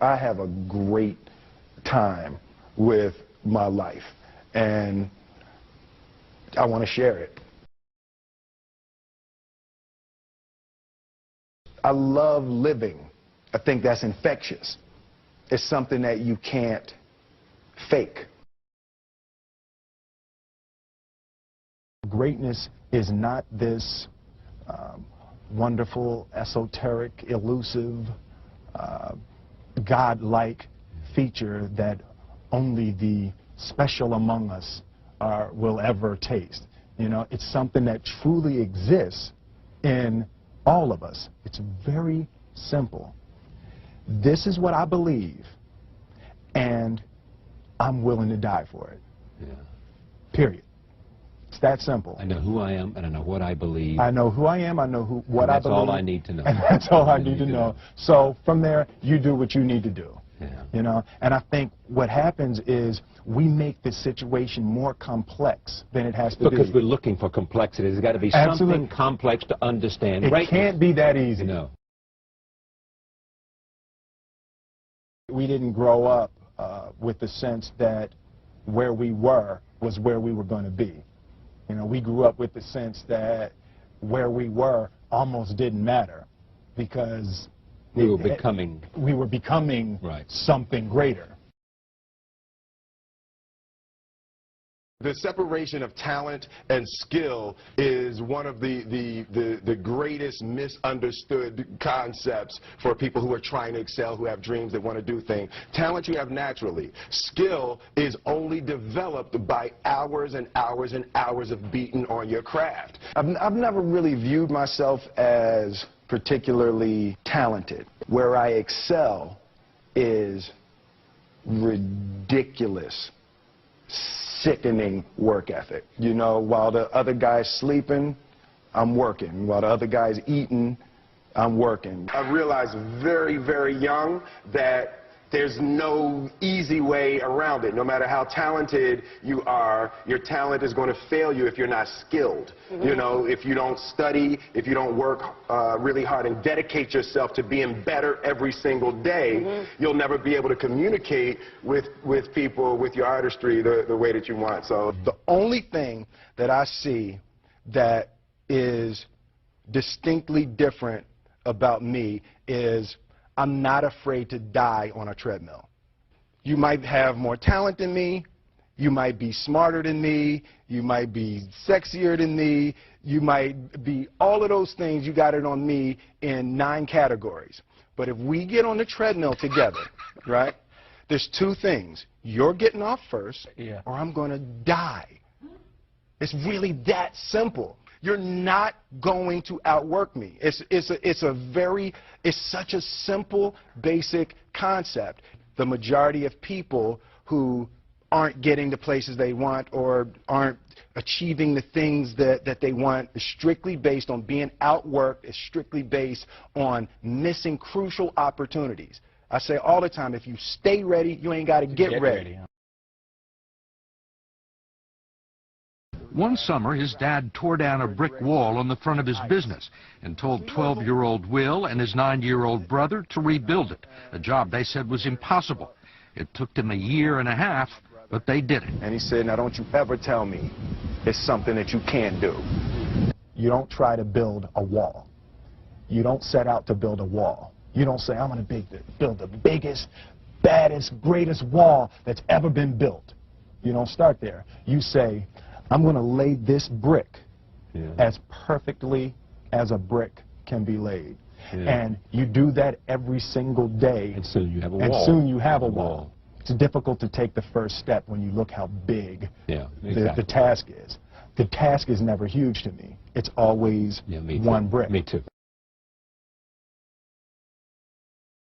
I have a great time with my life, and I want to share it. I love living. I think that's infectious. It's something that you can't fake. Greatness is not this wonderful, esoteric, elusive, God-like feature that only the special among us will ever taste. You know, it's something that truly exists in all of us. It's very simple. This is what I believe, and I'm willing to die for it. Yeah. Period. It's that simple. I know who I am, and I know what I believe. I know who I am, I know what I believe. That's all I need to know. And that's all I need to know. So from there, you do what you need to do. Yeah. You know, and I think what happens is we make the situation more complex than it has to be. Because we're looking for complexity. There's got to be something complex to understand. It can't be that easy. No. We didn't grow up with the sense that where we were was where we were going to be. You know, we grew up with the sense that where we were almost didn't matter because we were becoming right. Something greater. The separation of talent and skill is one of the greatest misunderstood concepts for people who are trying to excel, who have dreams, that want to do things. Talent you have naturally. Skill is only developed by hours and hours and hours of beating on your craft. I've never really viewed myself as particularly talented. Where I excel is ridiculous, sickening work ethic. You know, while the other guy's sleeping, I'm working. While the other guy's eating, I'm working. I realized very, very young that there's no easy way around it. No matter how talented you are, your talent is going to fail you if you're not skilled. You know, if you don't study, if you don't work really hard and dedicate yourself to being better every single day, you'll never be able to communicate with people, with your artistry, the way that you want. So the only thing that I see that is distinctly different about me is I'm not afraid to die on a treadmill. You might have more talent than me, you might be smarter than me, you might be sexier than me, you might be all of those things. You got it on me in 9 categories. But if we get on the treadmill together, right, there's 2 things. You're getting off first, or I'm going to die. It's really that simple. You're not going to outwork me. It's such a simple, basic concept. The majority of people who aren't getting the places they want or aren't achieving the things that they want is strictly based on being outworked, is strictly based on missing crucial opportunities. I say all the time, if you stay ready, you ain't got to get ready. One summer, his dad tore down a brick wall on the front of his business and told 12-year-old Will and his 9-year-old brother to rebuild it, a job they said was impossible. It took them 1.5 years, but they did it. And he said, now don't you ever tell me it's something that you can't do. You don't try to build a wall. You don't set out to build a wall. You don't say, I'm going to build the biggest, baddest, greatest wall that's ever been built. You don't start there. You say, I'm going to lay this brick as perfectly as a brick can be laid. And you do that every single day. And soon you have a wall. And soon you have a wall. It's difficult to take the first step when you look how big the task is. The task is never huge to me. It's always one brick. Me too.